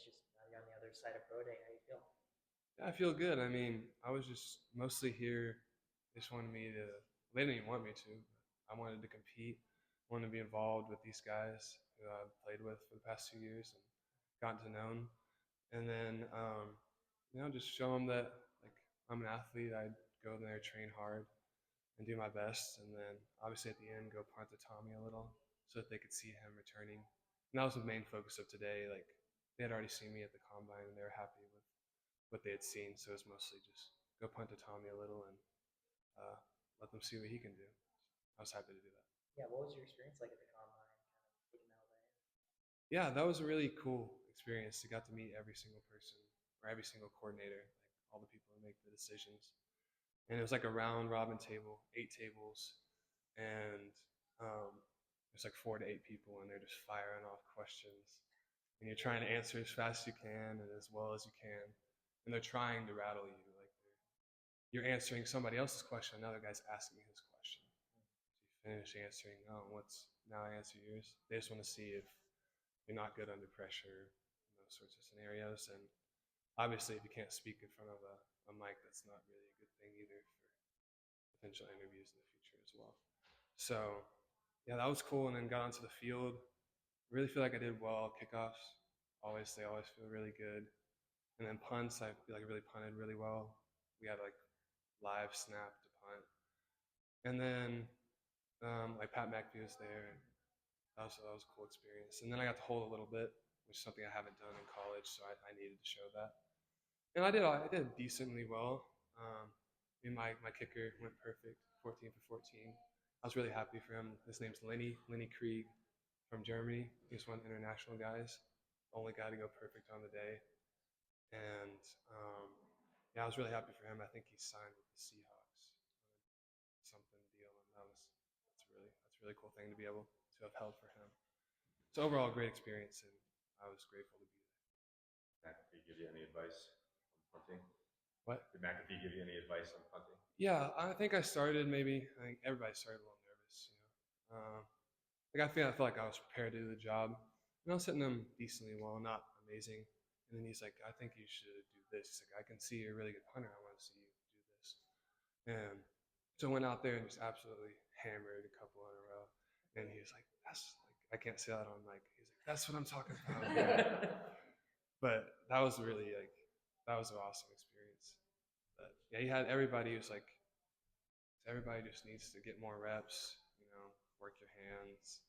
experience just now you're on the other side of pro day. How you feel? Yeah, I feel good. I mean, I was just mostly here. They just wanted me to. They didn't even want me to. But I wanted to compete. Wanted to be involved with these guys who I've played with for the past 2 years and gotten to know them. And then, just show them that like I'm an athlete. I go in there, train hard, and do my best. And then obviously at the end, go punt to Tommy a little so that they could see him returning. And that was the main focus of today. Like they had already seen me at the combine and they were happy with what they had seen. So it's mostly just go punt to Tommy a little and uh, let them see what he can do. I was happy to do that. Yeah, what was your experience like at the combine, kind of taking that all day? Yeah, that was a really cool experience. I got to meet every single person or every single coordinator, like all the people who make the decisions. And it was like a round robin table, 8 tables, and there's like 4 to 8 people, and they're just firing off questions, and you're trying to answer as fast as you can and as well as you can, and they're trying to rattle you. Like you're answering somebody else's question, another guy's asking his question. So you finish answering, oh, what's now I answer yours. They just want to see if you're not good under pressure, those sorts of scenarios. And obviously, if you can't speak in front of a mic, that's not really a good thing either for potential interviews in the future as well. So yeah, that was cool. And then got onto the field. I really feel like I did well. Kickoffs, they always feel really good. And then punts, I feel like I really punted really well. We had like live snap to punt. And then like Pat McAfee was there. And that was a cool experience. And then I got to hold a little bit, which is something I haven't done in college, so I needed to show that. And I did decently well. My kicker went perfect, 14 for 14. I was really happy for him. His name's Lenny Krieg from Germany. He's one of the international guys, only guy to go perfect on the day. And yeah, I was really happy for him. I think he signed with the Seahawks, something deal, and that's a really cool thing to be able to have held for him. So overall, a great experience, and I was grateful to be there. McAfee give you any advice on punting? What? Did McAfee give you any advice on punting? Yeah, I think I started maybe. I think everybody started a little nervous. Like I felt like I was prepared to do the job, and I was hitting them decently well, not amazing. And then he's like, "I think you should do this." He's like, "I can see you're a really good punter. I want to see you do this." And so I went out there and just absolutely hammered a couple in a row. And he was like, "That's like I can't say that on mic." He's like, "That's what I'm talking about." But that was really like that was an awesome experience. But yeah, he had everybody who's like everybody just needs to get more reps, work your hands,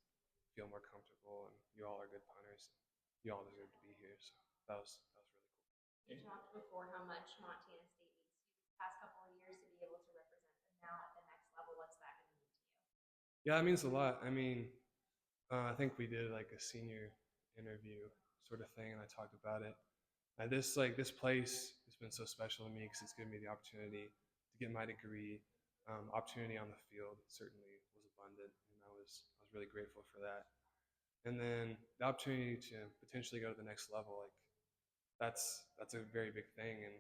feel more comfortable, and you all are good punters. You all deserve to be here. So that was really cool. You talked before how much Montana State needs you these past couple of years to be able to represent them now at the next level. What's that going to mean to you? Yeah, it means a lot. I mean, I think we did like a senior interview sort of thing, and I talked about it. And this place has been so special to me because it's given me the opportunity to get my degree. Opportunity on the field certainly was abundant, and I was really grateful for that. And then the opportunity to potentially go to the next level, like that's a very big thing. And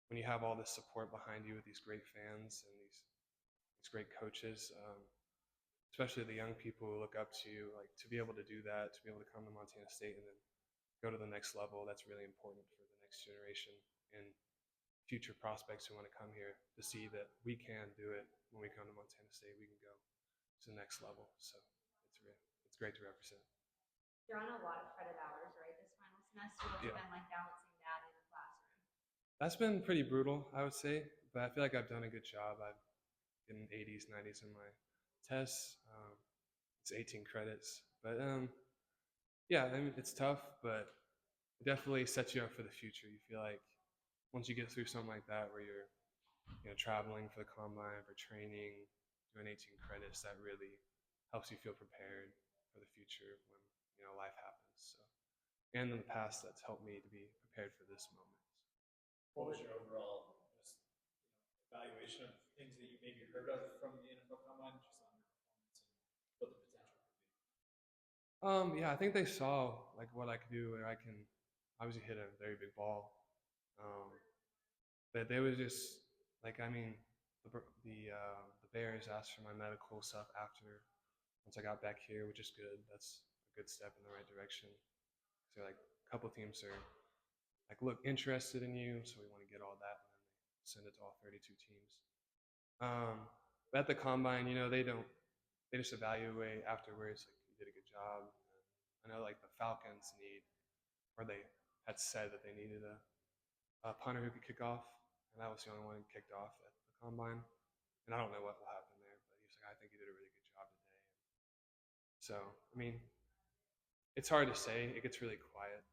when you have all this support behind you with these great fans and these great coaches, especially the young people who look up to you, like to be able to do that, to be able to come to Montana State and then go to the next level, that's really important for the next generation and future prospects who want to come here to see that we can do it when we come to Montana State. We can go to the next level. So it's great to represent. You're on a lot of credit hours, right, this final semester? What's it been like balancing that in the classroom? That's been pretty brutal, I would say, but I feel like I've done a good job. I've gotten 80s, 90s in my tests. It's 18 credits, but yeah, I mean, it's tough, but it definitely sets you up for the future. You feel like once you get through something like that, where you're traveling for the combine, for training, doing 18 credits, that really helps you feel prepared for the future when life happens. So, and in the past, that's helped me to be prepared for this moment. What was your overall just evaluation of things that you maybe heard of from the NFL Combine, just on your performance and what the potential could be? Yeah, I think they saw like what I could do, and I can obviously hit a very big ball. But they was just like, I mean, the Bears asked for my medical stuff after once I got back here, which is good. That's a good step in the right direction. So like, couple teams are like look interested in you, so we want to get all that, and then they send it to all 32 teams. But at the combine, they just evaluate afterwards, like you did a good job. I know like the Falcons or they had said that they needed a punter who could kick off, and that was the only one who kicked off at the combine. And I don't know what will happen there, but he was like, I think you did a really good job today. So, I mean, it's hard to say. It gets really quiet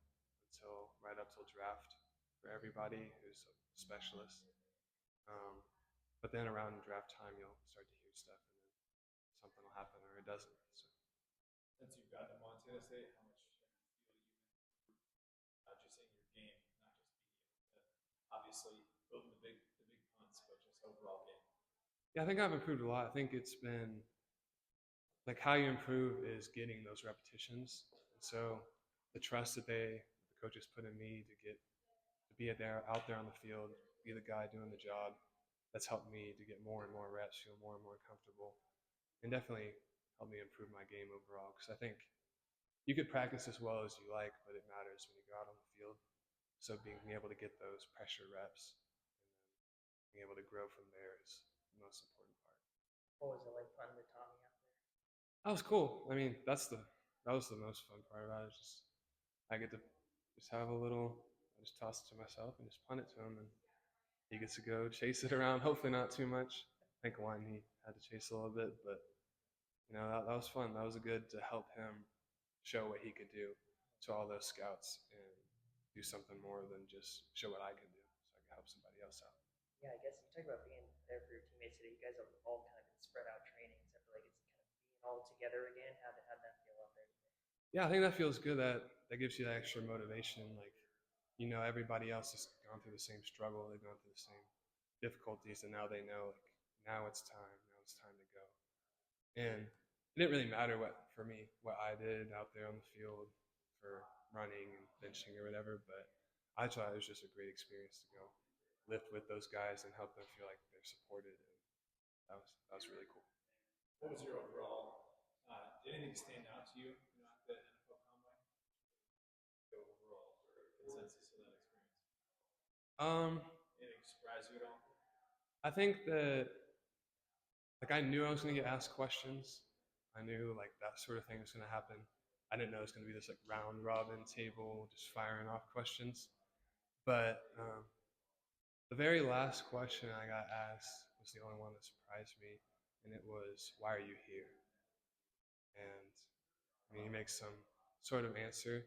right up till draft for everybody who's a specialist. Um, but then around draft time, you'll start to hear stuff, and then something will happen or it doesn't. So. Since you've gotten to Montana State, how much have you feel you've improved, not just in your game, not just being able to obviously building the big punts, but just overall game? Yeah, I think I've improved a lot. I think it's been like how you improve is getting those repetitions. And so the trust that the coaches put in me to be out there on the field, be the guy doing the job, that's helped me to get more and more reps, feel more and more comfortable, and definitely helped me improve my game overall. Because I think you could practice as well as you like, but it matters when you go out on the field. So being able to get those pressure reps and then being able to grow from there is the most important part. What was it like punting with Tommy out there? That was cool. I mean, that was the most fun part about it. I get to just have a little. I just toss it to myself and just punt it to him, and he gets to go chase it around. Hopefully, not too much. I think one he had to chase a little bit, but that was fun. That was good to help him show what he could do to all those scouts and do something more than just show what I can do, so I can help somebody else out. Yeah, I guess you talk about being there for your teammates today. You guys have all kind of been spread out training, so I feel like it's kind of being all together again. How'd that feel out there today? Yeah, I think that feels good. That gives you that extra motivation. Like, everybody else has gone through the same struggle. They've gone through the same difficulties, and now they know, like, now it's time. Now it's time to go. And it didn't really matter what I did out there on the field for running and benching or whatever, but I thought it was just a great experience to go lift with those guys and help them feel like they're supported. And that was really cool. What was your overall? Did anything stand out to you, at the NFL Combine? The overall consensus of that experience. Anything surprise you at all? I think that like I knew I was going to get asked questions. I knew like that sort of thing was going to happen. I didn't know it was going to be this like round robin table just firing off questions. But the very last question I got asked was the only one that surprised me, and it was, "Why are you here?" And I mean, he makes some sort of answer.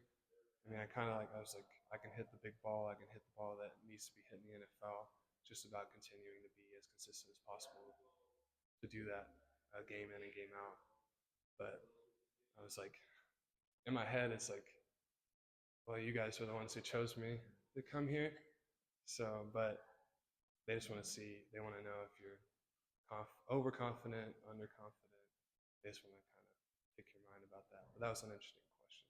I mean, I was like, I can hit the big ball. I can hit the ball that needs to be hit in the NFL. It's just about continuing to be as consistent as possible to do that game in and game out. But I was like, in my head, it's like, well, you guys are the ones who chose me to come here. So, but they just want to they want to know if you're overconfident, underconfident. They just want to kind of pick your mind about that. But that was an interesting question.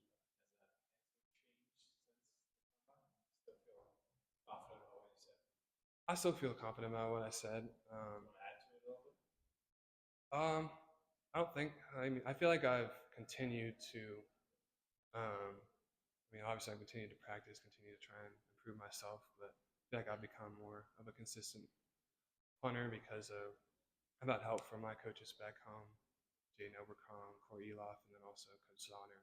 Has that changed since the combine? Still feel confident about what you said? I still feel confident about what I said. Want to add to it a little bit? I don't think. I mean, I feel like I've continued to. Obviously, I've continued to practice, continue to try and improve myself, but I feel like I've become more of a consistent punter because I've had help from my coaches back home, Jaden Obercom, Corey Eloff, and then also Coach Zahner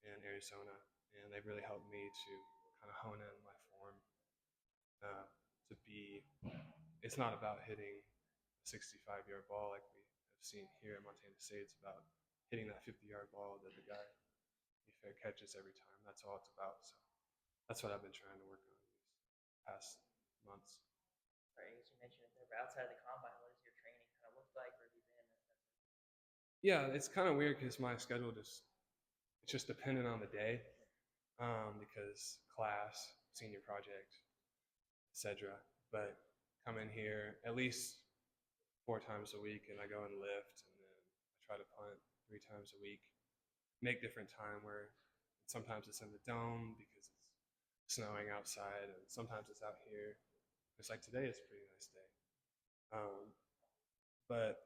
in Arizona, and they've really helped me to kind of hone in my form to be. It's not about hitting a 65-yard ball like we have seen here at Montana State. It's about hitting that 50-yard ball that the guy he fair catches every time. That's all it's about. So that's what I've been trying to work on these past months. Right, as you mentioned it there, but outside of the combine, what does your training kind of look like? Where have you been? Yeah, it's kind of weird because my schedule it's just dependent on the day, because class, senior project, etc. But come in here at least 4 times a week, and I go and lift, and then I try to punt 3 times a week. Make different time where sometimes it's in the dome because it's snowing outside, and sometimes it's out here. It's like today it's a pretty nice day. But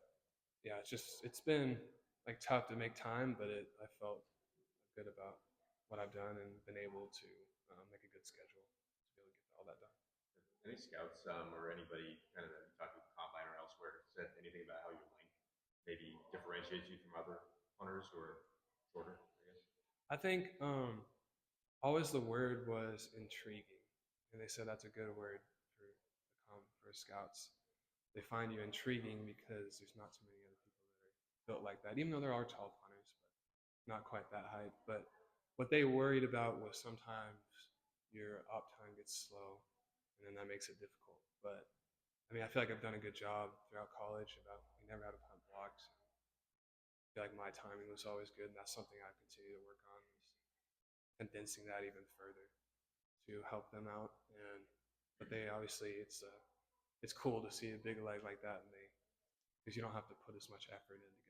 yeah, it's been like tough to make time, but I felt good about what I've done and been able to make a good schedule to be able to get all that done. Any scouts or anybody kind of that you talked to the combine or elsewhere said anything about how your length maybe differentiates you from other hunters who are shorter, I guess? I think always the word was intriguing, and they said that's a good word for scouts. They find you intriguing because there's not too many other people that are built like that, even though there are tall hunters, but not quite that height. But what they worried about was sometimes your up time gets slow, and then that makes it difficult. But I mean, I feel like I've done a good job throughout college. We never had to punt blocks. I feel like my timing was always good, and that's something I continue to work on, is condensing that even further to help them out. But they obviously it's cool to see a big leg like that, and because you don't have to put as much effort in to